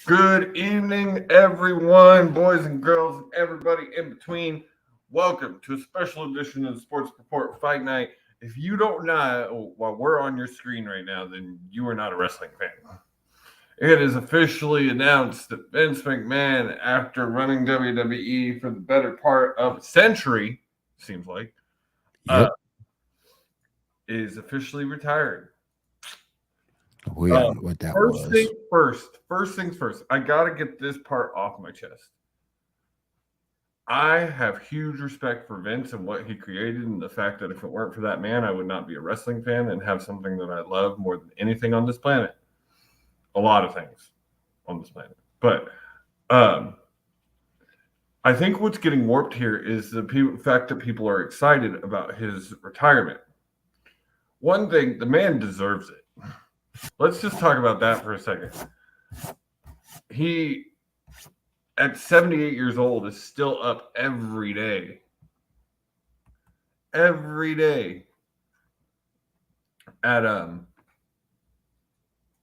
Good evening, everyone, boys and girls, and everybody in between. Welcome to a special edition of the Sports Report Fight Night. If you don't know while we're on your screen right now, then you are not a wrestling fan. It is officially announced that Vince McMahon, after running WWE for the better part of a century, seems like, uh, Yep. is officially retired. We all know what that First thing was. first, first things first, I got to get this part off my chest. I have huge respect for Vince and what he created, and the fact that if it weren't for that man, I would not be a wrestling fan and have something that I love more than anything on this planet. A lot of things on this planet. But um, I think what's getting warped here is the fact that people are excited about his retirement. One thing, the man deserves it. Let's just talk about that for a second. He, at 78 years old, is still up every day. Every day at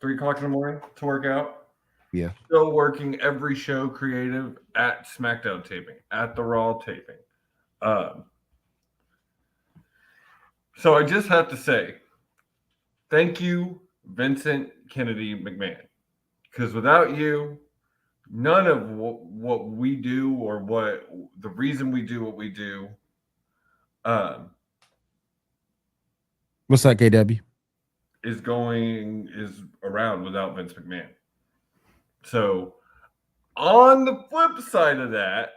3 o'clock in the morning to work out. Yeah. Still working every show creative at SmackDown taping, at the Raw taping. Um, so I just have to say, thank you, Vincent Kennedy McMahon, because without you, none of what we do or what the reason we do what we do um, What's up, KW? is around without Vince McMahon. So on the flip side of that,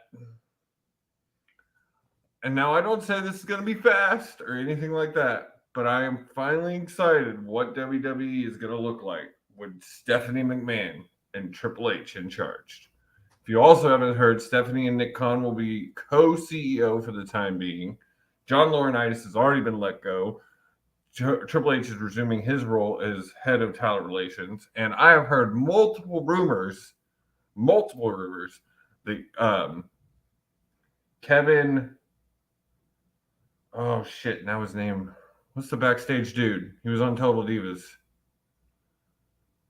and now I don't say this is going to be fast or anything like that, but I am finally excited what WWE is going to look like with Stephanie McMahon and Triple H in charge. If you also haven't heard, Stephanie and Nick Khan will be co-CEO for the time being. John Laurinaitis has already been let go. Triple H is resuming his role as head of talent relations, and I have heard multiple rumors that Kevin, oh shit, now his name, what's the backstage dude? He was on Total Divas.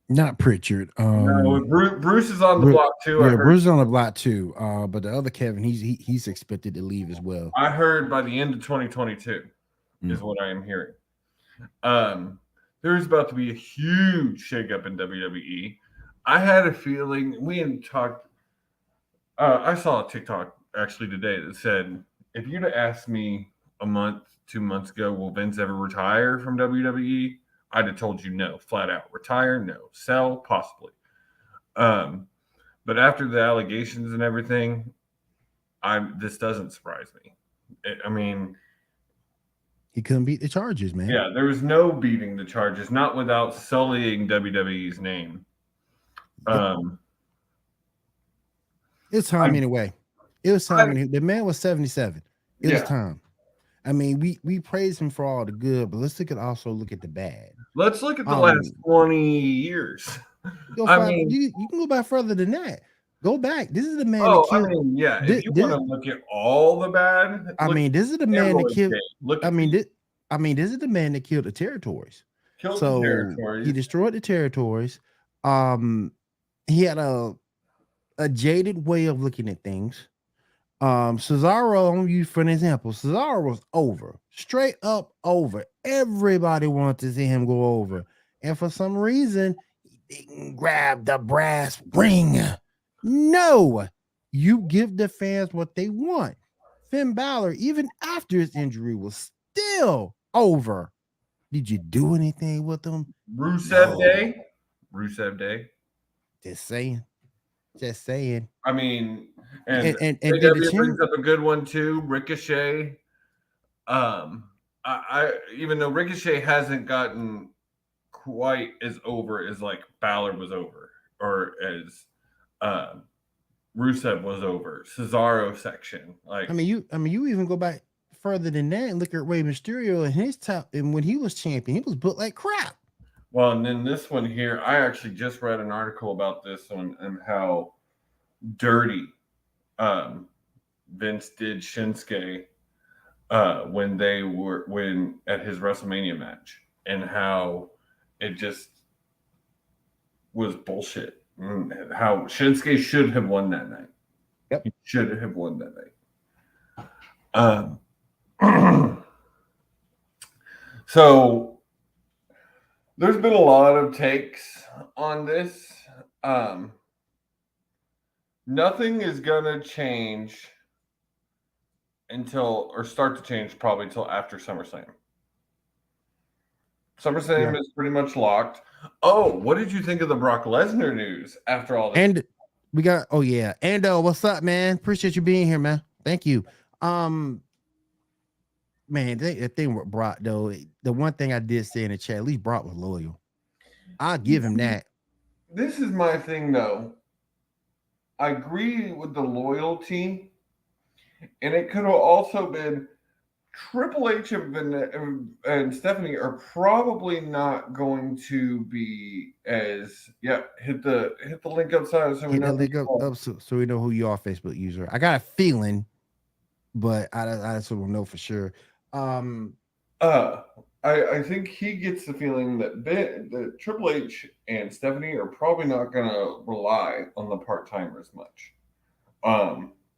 Not Pritchard. No, Bruce is on the block too. Yeah, Bruce is on the block too. But the other Kevin, he's expected to leave as well. I heard by the end of 2022 is Mm. what I am hearing. There's about to be a huge shakeup in WWE. I had a feeling we had talked. I saw a TikTok actually today that said, if you'd have asked me a month, 2 months ago, will Vince ever retire from WWE? I'd have told you no, flat out. Retire, no. Sell, possibly. Um, but after the allegations and everything, this doesn't surprise me. I mean, He couldn't beat the Chargers, man. yeah, there was no beating the charges, not without sullying WWE's name. Um, It's time I, anyway. It was time. The man was 77. It was yeah. time. I mean, we praise him for all the good, but let's also look at the bad. Let's look at the last 20 years. You can go back further than that. Go back. This is the man that killed. Yeah. If you want to look at all the bad, this is the man that killed. This is the man that killed the territories. He destroyed the territories. He had a jaded way of looking at things. Cesaro, I'm use for an example. Cesaro was over, straight up over. Everybody wanted to see him go over, and for some reason, he didn't grab the brass ring. No, you give the fans what they want. Finn Balor, even after his injury, was still over. Did you do anything with him? Rusev Day. Just saying. I mean, and AEW brings up a good one too. Ricochet. I even though Ricochet hasn't gotten quite as over as like Balor was over, or as Rusev was over. Cesaro section. Like you even go back further than that and look at Rey Mysterio and his top, and when he was champion, he was built like crap. Well, and then this one here, I actually just read an article about this one and how dirty Vince did Shinsuke when at his WrestleMania match, and how it just was bullshit. how Shinsuke should have won that night. Yep. He should have won that night. So there's been a lot of takes on this. Nothing is gonna change start to change probably until after SummerSlam. SummerSlam is pretty much locked. Oh, what did you think of the Brock Lesnar news after all this? And we got, Ando, what's up, man? Appreciate you being here, man. Thank you. Man, the thing with Brock, though, the one thing I did say in the chat, at least Brock was loyal. I'll give him that. This is my thing, though. I agree with the loyalty, and it could have also been Triple H and Stephanie are probably not going to be as hit the link outside so we know so we know who you are, Facebook user. I got a feeling, but I still don't know for sure. I think he gets the feeling that Triple H and Stephanie are probably not going to rely on the part-timers much,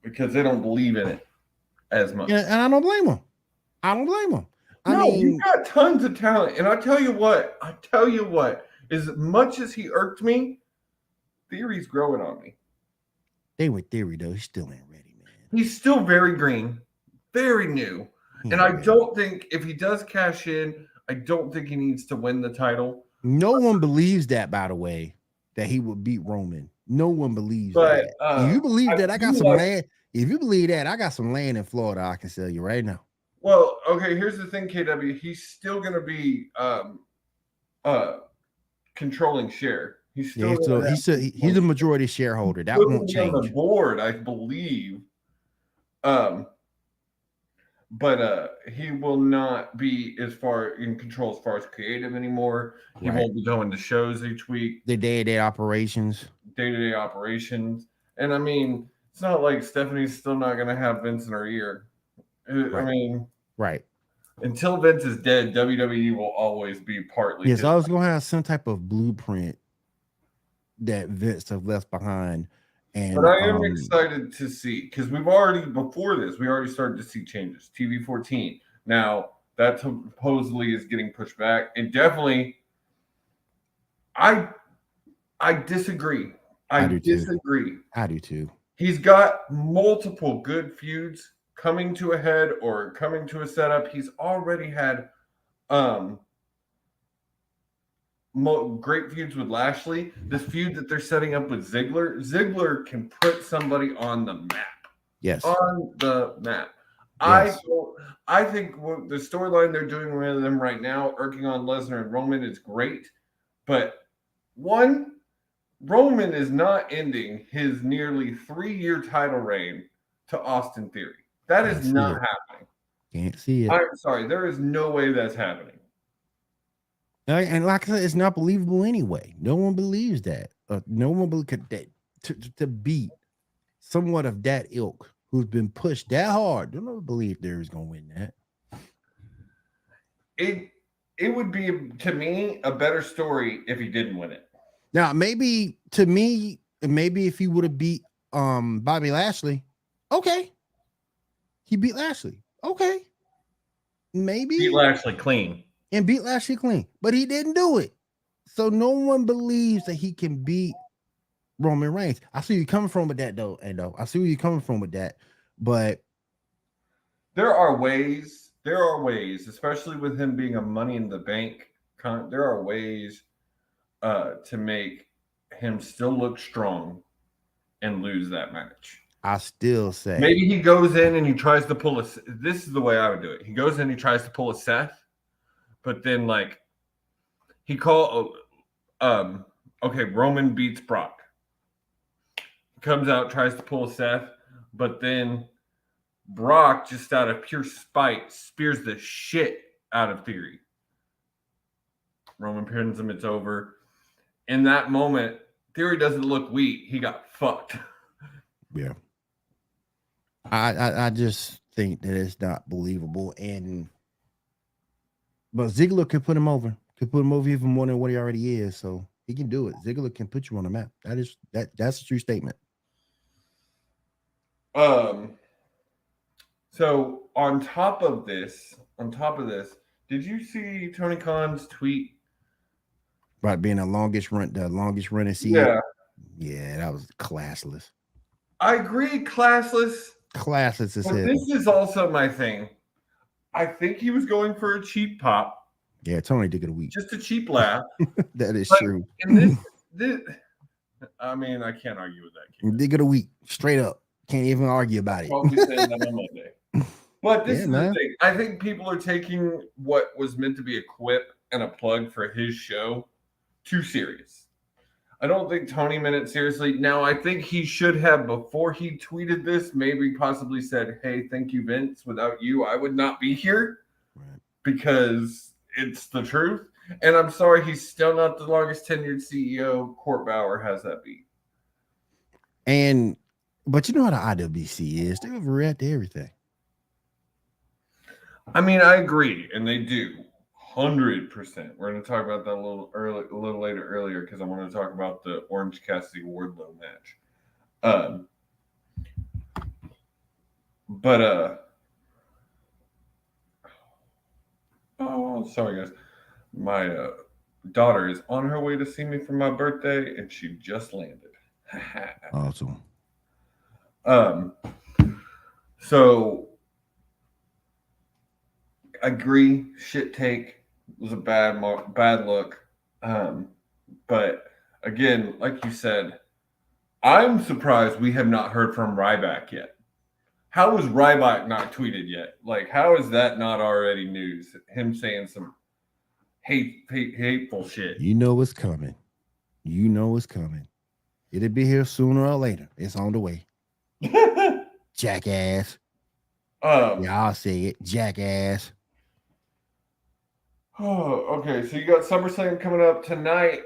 because they don't believe in it as much. Yeah, and I don't blame them. I mean, you've got tons of talent, and I tell you what, as much as he irked me, Theory's growing on me. They with Theory though, he still ain't ready, man. He's still very green, very new. And I don't think if he does cash in, I don't think he needs to win the title. No one believes that, by the way, that he would beat Roman. No one believes that. If you believe that, I got some land. If you believe that, I got some land in Florida I can sell you right now. Well, okay, here's the thing, KW. He's still going to be controlling share. He's still he's a majority shareholder. That won't change. On the board, I believe. But he will not be as far in control as far as creative anymore. He won't be going to shows each week. The day-to-day operations. And I mean, it's not like Stephanie's still not going to have Vince in her ear. I mean, until Vince is dead, WWE will always be partly. Yes, I was going to have some type of blueprint that Vince have left behind. But I am excited to see, because before this, we already started to see changes. TV 14. Now, that supposedly is getting pushed back. And definitely, I disagree. I disagree. I do too. He's got multiple good feuds coming to a head or coming to a setup. He's already had great feuds with Lashley. This feud that they're setting up with Ziggler can put somebody on the map. Yes. On the map. Yes. I think the storyline they're doing with them right now, irking on Lesnar and Roman, is great. But one, Roman is not ending his nearly 3-year title reign to Austin Theory. That is not happening. Can't see it. I'm sorry. There is no way that's happening. And like I said, it's not believable anyway. No one believes that. No one believes that to beat somewhat of that ilk who's been pushed that hard. Don't ever believe Theory's going to win that. It would be, to me, a better story if he didn't win it. Now, maybe if he would have beat Bobby Lashley, okay. He beat Lashley. Okay. Maybe. Beat Lashley clean. But he didn't do it. So no one believes that he can beat Roman Reigns. I see where you're coming from with that, though, Ando. I see where you're coming from with that. But there are ways, especially with him being a Money in the Bank. There are ways to make him still look strong and lose that match. I still say maybe he goes in and he tries to pull this is the way I would do it. He goes in, he tries to pull a Seth, but then Roman beats Brock. He comes out, tries to pull a Seth, but then Brock, just out of pure spite, spears the shit out of Theory. Roman pins him, it's over. In that moment, Theory doesn't look weak. He got fucked. Yeah. I just think that it's not believable. But Ziggler could put him over. Could put him over even more than what he already is. So He can do it. Ziggler can put you on the map. That's a true statement. So on top of this, did you see Tony Khan's tweet about being the longest running CEO? Yeah, that was classless. I agree, classless. Classless as hell. This is also my thing. I think he was going for a cheap pop. Yeah, Tony did get a week. Just a cheap laugh. That is true. And this, I mean, I can't argue with that. Dig it a week, straight up. Can't even argue about it. Probably saying that on Monday. But this is the thing. I think people are taking what was meant to be a quip and a plug for his show too serious. I don't think Tony meant it seriously. Now, I think he should have, before he tweeted this, maybe possibly said, hey, thank you, Vince. Without you, I would not be here. Right. Because it's the truth. And I'm sorry, he's still not the longest tenured CEO. Court Bauer has that beat. But you know how the IWC is. They overreact to everything. I mean, I agree. And they do. 100%. We're going to talk about that a little later because I want to talk about the Orange Cassidy Wardlow match. Oh, sorry guys. My daughter is on her way to see me for my birthday, and she just landed. Awesome. So I agree. Shit take was a bad look. But again, like you said, I'm surprised we have not heard from Ryback yet. How is Ryback not tweeted yet? Like, how is that not already news? Him saying some hateful shit. You know what's coming. It'll be here sooner or later. It's on the way. Jackass. Yeah, I'll say it. Jackass. Oh, okay. So you got SummerSlam coming up tonight.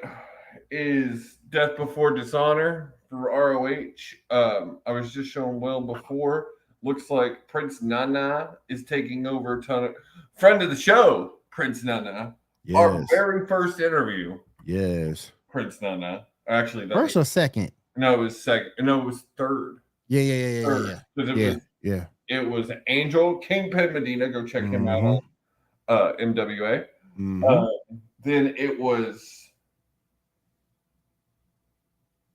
Is Death Before Dishonor for ROH. I was just showing Will before. Looks like Prince Nana is taking over friend of the show, Prince Nana. Yes. Our very first interview. Yes. Prince Nana. Actually, first or second? No, it was second. No, it was third. Yeah. Third. It was Angel Kingpin Medina. Go check him out on MWA. Mm-hmm. Then it was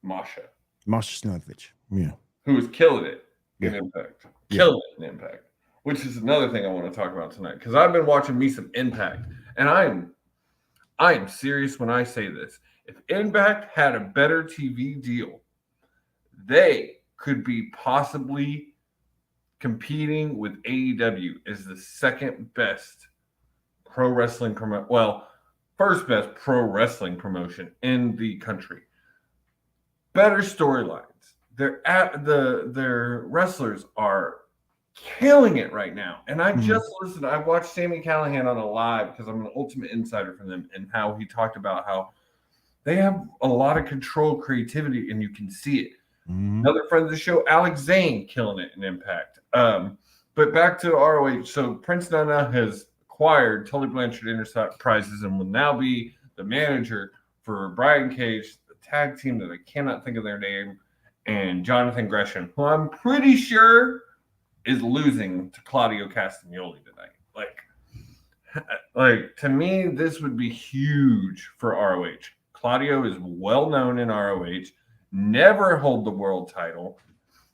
Masha Stanovich. Yeah. Who was killing it in Impact. Killing it in Impact. Which is another thing I want to talk about tonight. Because I've been watching me some Impact. And I am serious when I say this. If Impact had a better TV deal, they could be possibly competing with AEW as the second best pro wrestling first best pro wrestling promotion in the country. Better storylines. Their wrestlers are killing it right now. And I just listened. I watched Sami Callihan on a live because I'm an Ultimate Insider from them, and how he talked about how they have a lot of control, creativity, and you can see it. Another friend of the show, Alex Zane, killing it in Impact. But back to ROH. So Prince Nana has acquired Tully Blanchard Enterprises and will now be the manager for Brian Cage, the tag team that I cannot think of their name, and Jonathan Gresham, who I'm pretty sure is losing to Claudio Castagnoli tonight. Like to me, this would be huge for ROH. Claudio is well known in ROH, never hold the world title.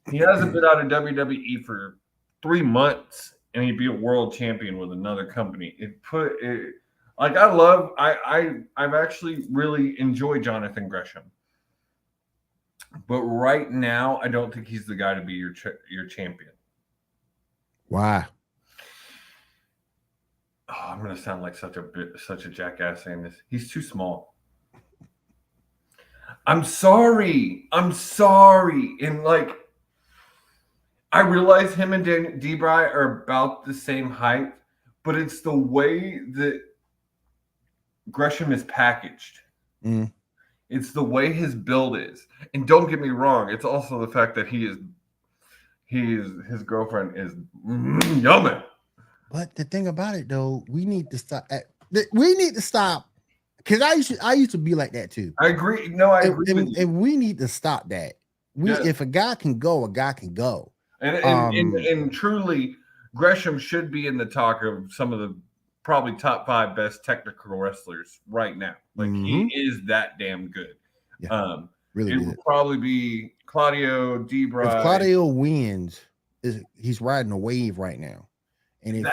He hasn't been out of WWE for 3 months, and he'd be a world champion with another company. I've actually really enjoyed Jonathan Gresham. But right now, I don't think he's the guy to be your champion. Why? Oh, I'm going to sound like such a jackass saying this. He's too small. I'm sorry. And I realize him and D-Bry are about the same height, but it's the way that Gresham is packaged. It's the way his build is. And don't get me wrong, it's also the fact that his girlfriend is yummy. But the thing about it, though, we need to stop Because I used to be like that too. I agree. No, I agree with you. And we need to stop that. If a guy can go, a guy can go. And truly, Gresham should be in the talk of some of the probably top 5 best technical wrestlers right now. Like he is that damn good. Yeah, really it would probably be Claudio Debray. If Claudio wins, he's riding a wave right now. And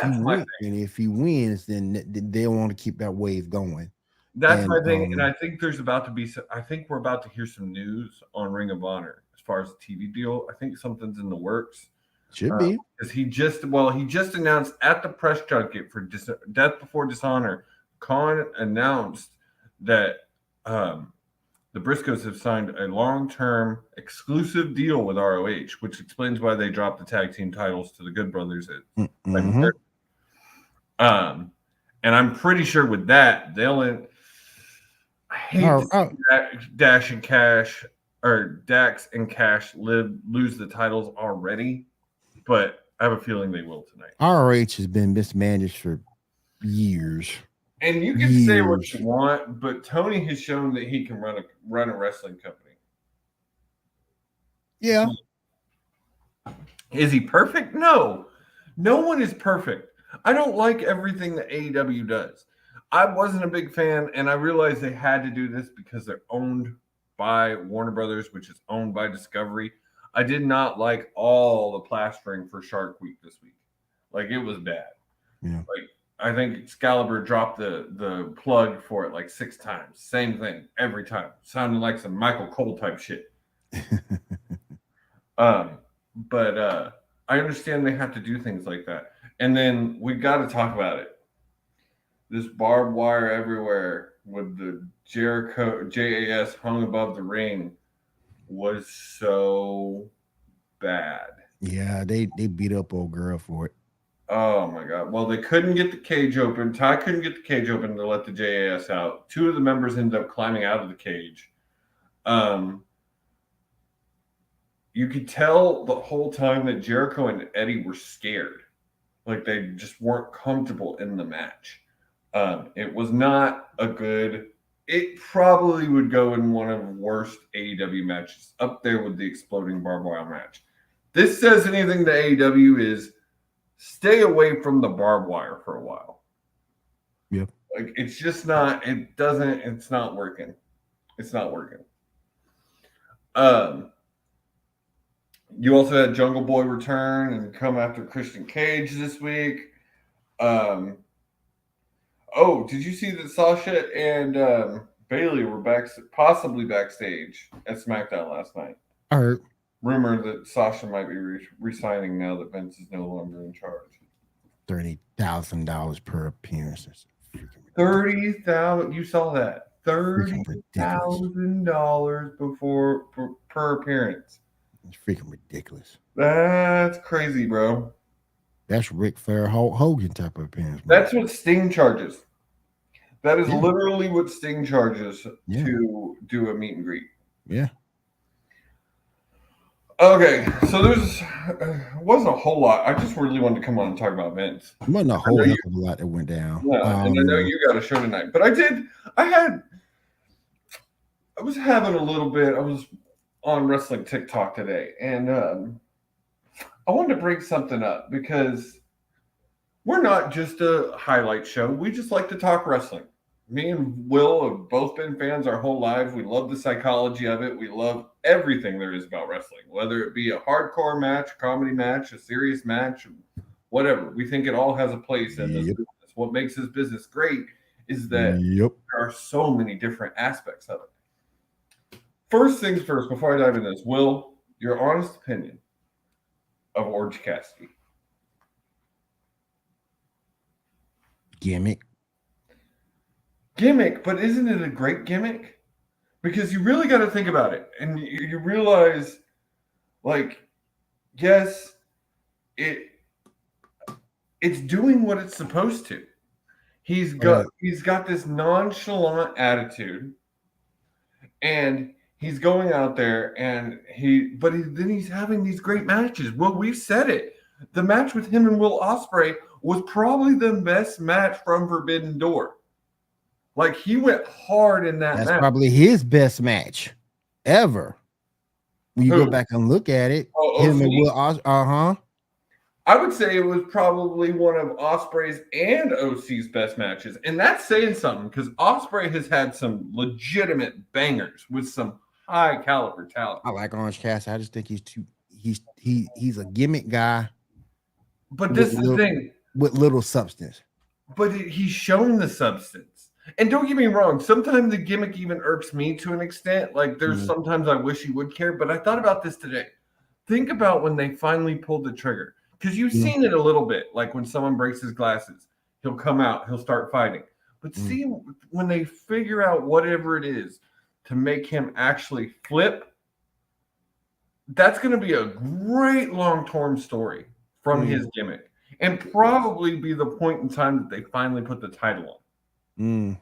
if he wins, then they want to keep that wave going. That's my thing. And I think there's about to be I think we're about to hear some news on Ring of Honor as far as the TV deal. I think something's in the works. Should be. Because he just announced at the press junket for Death Before Dishonor, Khan announced that the Briscoes have signed a long-term exclusive deal with ROH, which explains why they dropped the tag team titles to the Good Brothers. And I'm pretty sure with that, they'll I hate to see Dax and Cash lose the titles already, but I have a feeling they will tonight. ROH has been mismanaged for years. And you can say what you want, but Tony has shown that he can run a wrestling company. Yeah. Is he perfect? No. No one is perfect. I don't like everything that AEW does. I wasn't a big fan, and I realized they had to do this because they're owned by Warner Brothers, which is owned by Discovery. I did not like all the plastering for Shark Week this week. Like, it was bad. Yeah. Like, I think Excalibur dropped the plug for it like 6 times. Same thing every time. Sounded like some Michael Cole type shit. But I understand they have to do things like that. And then we got to talk about it. This barbed wire everywhere with the Jericho JAS hung above the ring was so bad. Yeah, they beat up old girl for it. Oh my God. Well, they couldn't get the cage open. Ty couldn't get the cage open to let the JAS out. 2 of the members ended up climbing out of the cage. You could tell the whole time that Jericho and Eddie were scared. Like they just weren't comfortable in the match. It was not a good. It probably would go in one of the worst AEW matches, up there with the exploding barbed wire match. This says anything to AEW is stay away from the barbed wire for a while. Yep. Like it's just not. It's not working. It's not working. You also had Jungle Boy return and come after Christian Cage this week. Oh, did you see that Sasha and Bailey were possibly backstage at SmackDown last night? I heard. Rumor that Sasha might be resigning now that Vince is no longer in charge. $30,000 per appearance. $30,000. You saw that? $30,000 per appearance. It's freaking ridiculous. That's crazy, bro. That's Ric Flair, Hogan type of appearance. Bro. That's what Sting charges. That is literally what Sting charges to do a meet and greet. Yeah. Okay, so there's wasn't a whole lot. I just really wanted to come on and talk about Vince. It wasn't a whole heck of a lot that went down. No, and I know you got a show tonight, but I was having a little bit. I was on Wrestling TikTok today, and I wanted to bring something up because we're not just a highlight show. We just like to talk wrestling. Me and Will have both been fans our whole lives. We love the psychology of it. We love everything there is about wrestling, whether it be a hardcore match, a comedy match, a serious match, whatever. We think it all has a place in this business. What makes this business great is that there are so many different aspects of it. First things first, before I dive into this, Will, your honest opinion of Orange Cassidy. Gimmick, but isn't it a great gimmick? Because you really got to think about it, and you realize, like, yes, it's doing what it's supposed to. He's got this nonchalant attitude, and he's going out there, and then he's having these great matches. Well, we've said it. The match with him and Will Ospreay was probably the best match from Forbidden Door. Like he went hard in that That's match. probably his best match ever. When you go back and look at it, him and Will I would say it was probably one of Ospreay's and OC's best matches. And that's saying something because Ospreay has had some legitimate bangers with some high caliber talent. I like Orange Cassidy. I just think he's a gimmick guy. But this is the thing. With little substance. But he's shown the substance. And don't get me wrong, sometimes the gimmick even irks me to an extent. Like there's sometimes I wish he would care, but I thought about this today. Think about when they finally pulled the trigger. Because you've seen it a little bit, like when someone breaks his glasses, he'll come out, he'll start fighting. But see, when they figure out whatever it is to make him actually flip, that's going to be a great long-term story from his gimmick. And probably be the point in time that they finally put the title on.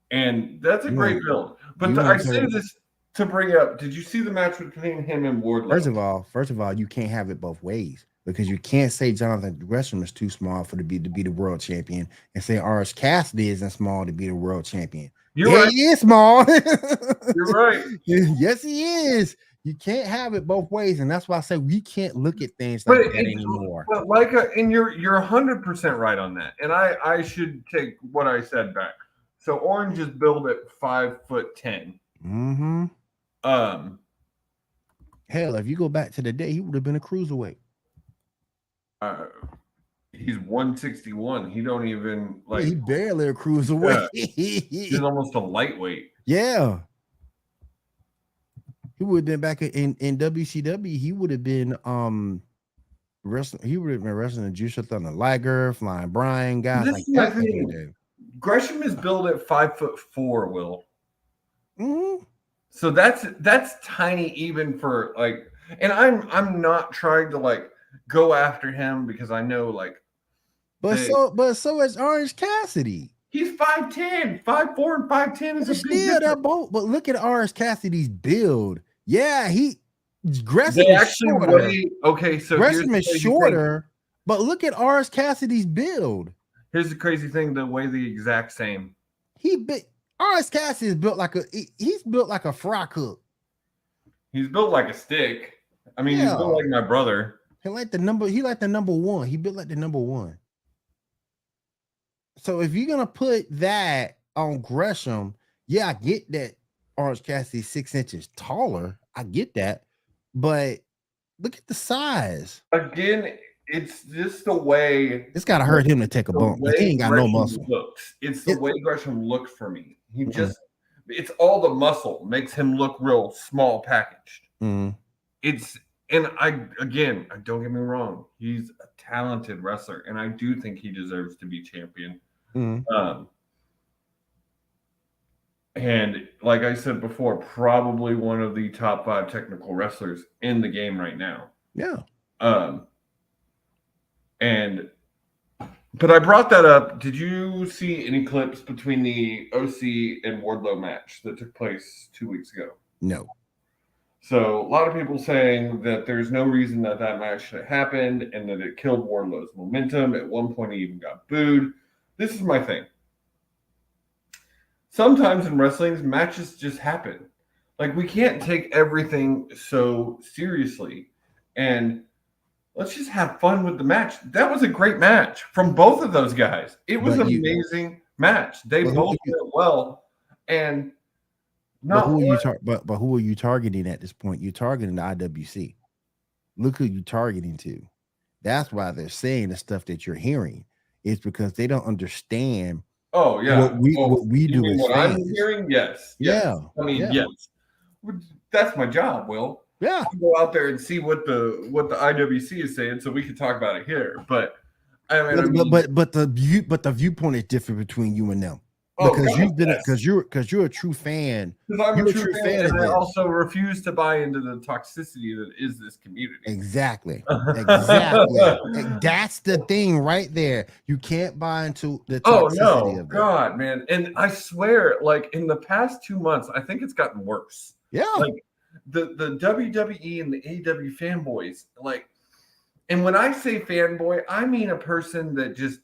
And that's a great build. But I say this to bring up, did you see the match between him and Wardlow? First of all, you can't have it both ways. Because you can't say Jonathan Gresham is too small to be the world champion, and say Orange Cassidy isn't small to be the world champion. You're right. He is small. You're right. Yes, he is. You can't have it both ways, and that's why I say we can't look at things like that anymore. But and you're 100% right on that. And I should take what I said back. So Orange is billed at 5'10". Hell, if you go back to the day, he would have been a cruiserweight. He's 161. He don't even like. He barely a cruiserweight. He's almost a lightweight. Yeah. He would have been back in WCW. He would have been wrestling. He would have been wrestling Jusha Thunder Liger, Flying Brian, guys like that. Gresham is billed at 5'4", Will. So that's tiny even for like. And I'm not trying to like go after him because I know like. But so is Orange Cassidy. He's 5'10", 5'4", and 5'10" is a big difference. They're both. But look at Orange Cassidy's build. Yeah, Gresham is shorter. Gresham is shorter, but look at Orange Cassidy's build. Here's the crazy thing: they weigh the exact same. Orange Cassidy is built like he's built like a fry cook. He's built like a stick. I mean, he's built like my brother. He like the number one. He built like the number one. So if you're gonna put that on Gresham, yeah, I get that Orange Cassidy's 6 inches taller. I get that, but look at the size. Again, it's just the way. It's gotta hurt him to take a bump. He ain't got no muscle. It's the way Gresham looked for me. He just, it's all the muscle makes him look real small packaged. And I don't get me wrong, he's a talented wrestler, and I do think he deserves to be champion. And like I said before, probably one of the top 5 technical wrestlers in the game right now. Yeah. But I brought that up. Did you see any clips between the OC and Wardlow match that took place 2 weeks ago? No. So a lot of people saying that there's no reason that match should have happened and that it killed Wardlow's momentum. At one point, he even got booed. This is my thing. Sometimes in wrestling, matches just happen. Like, we can't take everything so seriously. And let's just have fun with the match. That was a great match from both of those guys. It was an amazing match. They both did well. And who are you targeting at this point? You're targeting the IWC. Look who you're targeting to. That's why they're saying the stuff that you're hearing. It's because they don't understand. Oh yeah, what we do. What I'm hearing, yes. Yeah. I mean, yes. That's my job, Will. Yeah. I'll go out there and see what the IWC is saying, so we can talk about it here. But but the viewpoint is different between you and them. Because you're a true fan. Because I'm a true fan, and I also refuse to buy into the toxicity that is this community. Exactly. That's the thing right there. You can't buy into the toxicity of it. God, man. And I swear, like in the past 2 months, I think it's gotten worse. Yeah. Like the WWE and the AEW fanboys, like, and when I say fanboy, I mean a person that just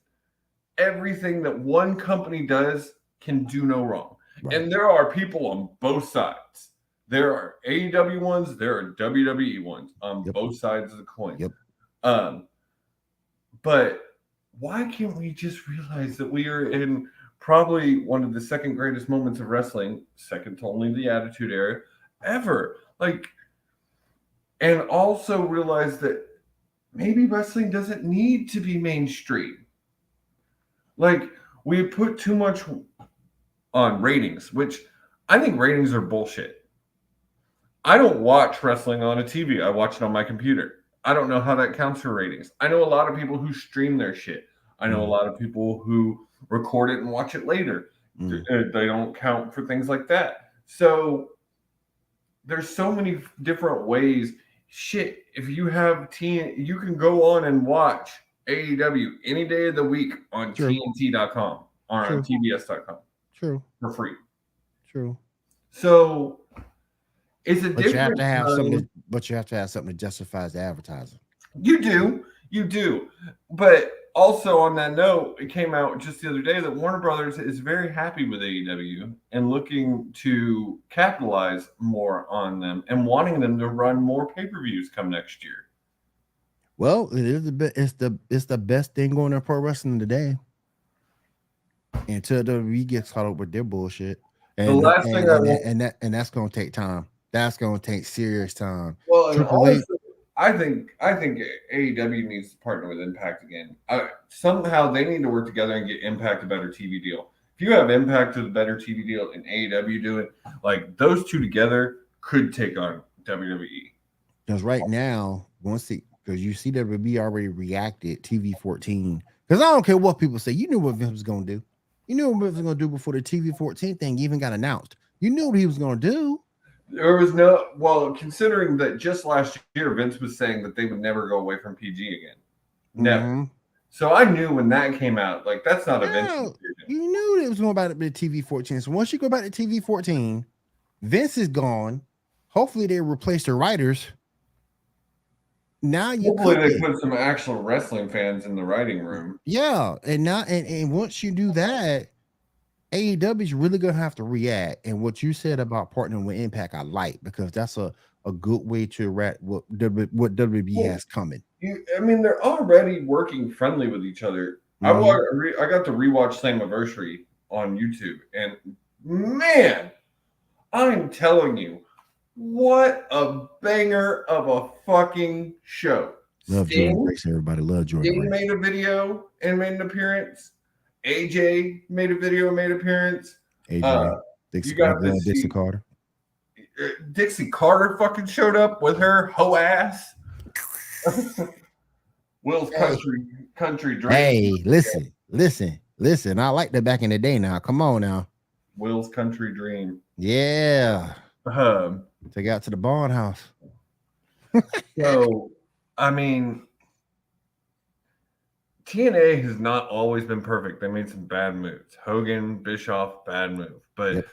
everything that one company does can do no wrong. Right. And there are people on both sides. There are AEW ones, there are WWE ones on both sides of the coin. But why can't we just realize that we are in probably one of the second greatest moments of wrestling, second to only the Attitude Era, ever? Like, and also realize that maybe wrestling doesn't need to be mainstream. Like, we put too much on ratings, which I think ratings are bullshit. I don't watch wrestling on a TV. I watch it on my computer. I don't know how that counts for ratings. I know a lot of people who stream their shit. I know a lot of people who record it and watch it later. They don't count for things like that. So there's so many different ways. Shit, if you have you can go on and watch AEW any day of the week on TNT.com or on TBS.com. True. For free. True. So it's a different. You have to have something. But you have to have something that justifies the advertising. You do. But also on that note, it came out just the other day that Warner Brothers is very happy with AEW and looking to capitalize more on them and wanting them to run more pay-per-views come next year. Well, it's the best thing going in pro wrestling today. Until WWE gets caught up with their bullshit. And the last thing that's gonna take time. That's gonna take serious time. Well, honestly, I think AEW needs to partner with Impact again. Somehow they need to work together and get Impact a better TV deal. If you have Impact with a better TV deal and AEW do it, like those two together could take on WWE. Because right now, because you see WWE already reacted TV 14. Because I don't care what people say, you knew what Vince was gonna do. You knew what Vince was gonna do before the TV 14 thing even got announced. You knew what he was gonna do. There was considering that just last year, Vince was saying that they would never go away from PG again. Never. Mm-hmm. So I knew when that came out, like, that's not a Vince decision. You knew it was going back to TV 14. So once you go back to TV 14, Vince is gone. Hopefully they replace the writers. Now hopefully they put some actual wrestling fans in the writing room. Yeah. And once you do that, AEW is really gonna have to react. And what you said about partnering with Impact, I like, because that's a good way to react what WWE has coming. They're already working friendly with each other. Mm-hmm. I got to rewatch Slammiversary on YouTube, and man, I'm telling you, what a banger of a fucking show. Love Jordan Grace, everybody. Love Jordan Grace. Made a video and made an appearance. AJ made a video and made an appearance. AJ, Dixie Carter. Dixie Carter fucking showed up with her hoe ass. Will's country dream. Hey, listen. I like that back in the day. Now, come on now. Will's country dream. Yeah. Take out to the barn house. So, TNA has not always been perfect. They made some bad moves. Hogan, Bischoff, bad move. But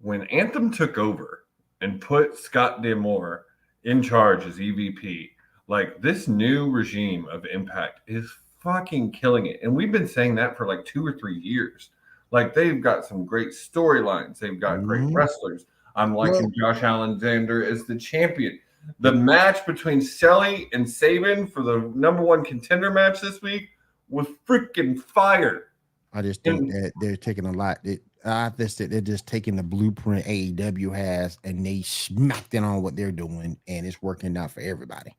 when Anthem took over and put Scott D'Amore in charge as EVP, like, this new regime of Impact is fucking killing it. And we've been saying that for like 2 or 3 years. Like, they've got some great storylines. They've got great wrestlers. I'm liking Josh Alexander as the champion. The match between Selly and Sabin for the #1 contender match this week was freaking fire. I just think that they're taking a lot. I think that they're just taking the blueprint AEW has and they smacked it on what they're doing, and it's working out for everybody.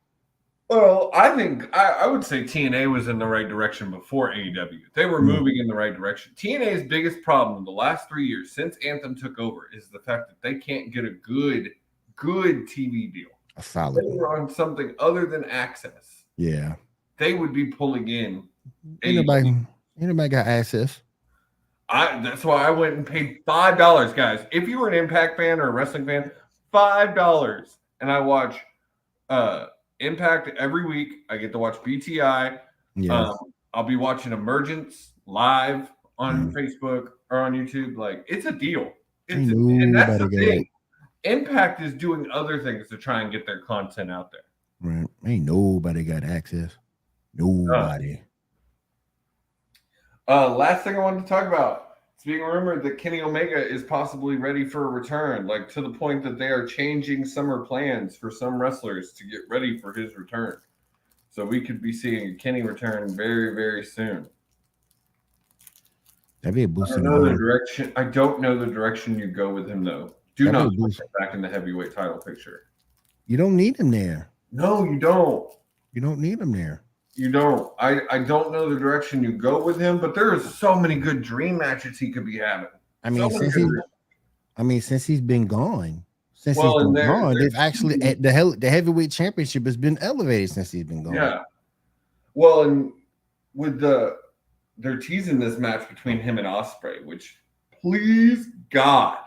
Well, I think I would say TNA was in the right direction before AEW. They were moving in the right direction. TNA's biggest problem in the last 3 years since Anthem took over is the fact that they can't get a good TV deal. A solid. They were on something other than Access. Yeah. They would be pulling in. Anybody got Access? That's why I went and paid $5, guys. If you were an Impact fan or a wrestling fan, $5. And I watch Impact every week. I get to watch BTI. Yes. I'll be watching Emergence live on Facebook or on YouTube. Like, it's a deal. And that's the thing. Impact is doing other things to try and get their content out there. Right. Ain't nobody got Access. Nobody. Last thing I wanted to talk about. It's being rumored that Kenny Omega is possibly ready for a return, like to the point that they are changing summer plans for some wrestlers to get ready for his return. So we could be seeing a Kenny return very, very soon. That'd be a boost. I don't know the direction. I don't know the direction you go with him, though. Do not put him back in the heavyweight title picture. You don't need him there. No, you don't. You don't need him there. You don't. I don't know the direction you go with him, but there are so many good dream matches he could be having. I mean, since he's been gone, they've actually the heavyweight championship has been elevated since he's been gone. Yeah. Well, and with they're teasing this match between him and Ospreay, which please God,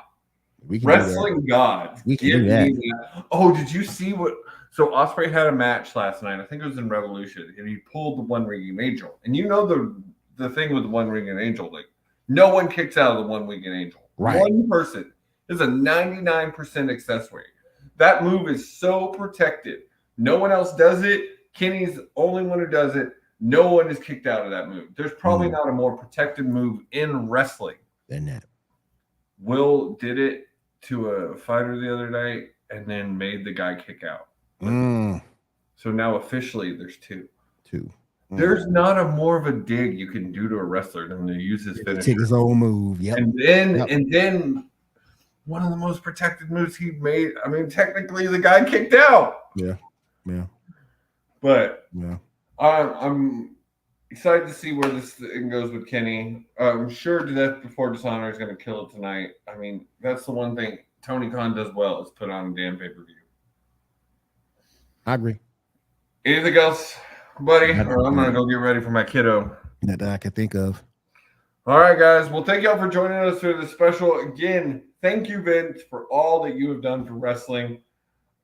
wrestling God, we can do that. Oh, did you see what? So Ospreay had a match last night. I think it was in Revolution, and he pulled the one-winged angel. And you know the thing with the one-winged angel, like no one kicks out of the one-winged angel. Right. One person is a 99% success rate. That move is so protected. No one else does it. Kenny's the only one who does it. No one is kicked out of that move. There's probably not a more protected move in wrestling than that. Will did it to a fighter the other night and then made the guy kick out. So now officially there's two. There's not a more of a dig you can do to a wrestler than to use his finisher. Take his own move. Yep. And then one of the most protected moves he made. I mean, technically the guy kicked out. Yeah. But yeah. I'm excited to see where this thing goes with Kenny. I'm sure Death Before Dishonor is going to kill it tonight. I mean, that's the one thing Tony Khan does well is put on a damn pay-per-view. I agree. Anything else, buddy? Or I'm going to go get ready for my kiddo. That I can think of. All right, guys. Well, thank y'all for joining us for this special. Again, thank you, Vince, for all that you have done for wrestling.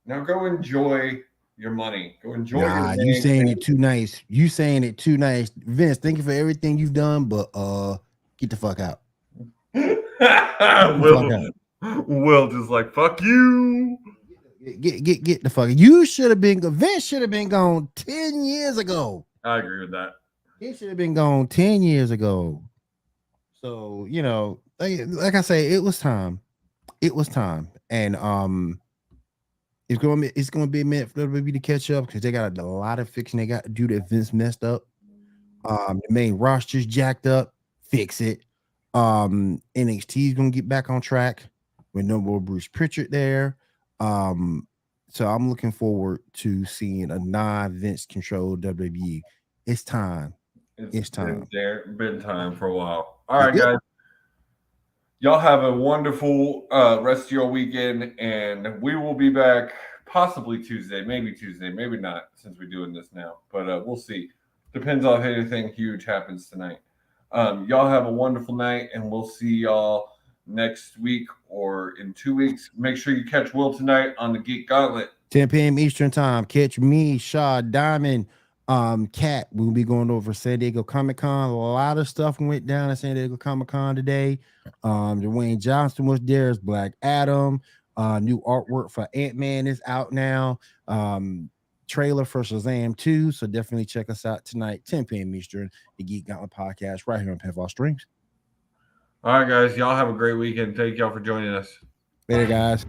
Now go enjoy your money. Go enjoy your money. You saying it too nice. You saying it too nice. Vince, thank you for everything you've done, but get the fuck out. Will just like, fuck you. Get the fuck. You should have been. Vince should have been gone 10 years ago. I agree with that. He should have been gone 10 years ago. So like I say, it was time. It was time, and it's gonna be a minute for WWE to catch up because they got a lot of fixing they got to do that Vince messed up. The main roster's jacked up. Fix it. NXT is gonna get back on track with no more Bruce Pritchard there. So I'm looking forward to seeing a non-Vince controlled WWE. It's time. It's time. Been time for a while. All right, guys. Y'all have a wonderful rest of your weekend, and we will be back possibly Tuesday, maybe not, since we're doing this now. But we'll see. Depends on if anything huge happens tonight. Y'all have a wonderful night, and we'll see y'all next week or in 2 weeks. Make sure you catch Will tonight on the Geek Gauntlet. 10 p.m. Eastern time. Catch me, Shaw, Diamond, Cat. We'll be going over San Diego Comic-Con. A lot of stuff went down at San Diego Comic-Con today. Dwayne Johnson was there as Black Adam. New artwork for Ant-Man is out now. Trailer for Shazam 2. So definitely check us out tonight, 10 p.m. Eastern, the Geek Gauntlet podcast right here on Pinfall Streams. All right, guys. Y'all have a great weekend. Thank y'all for joining us. Later, guys.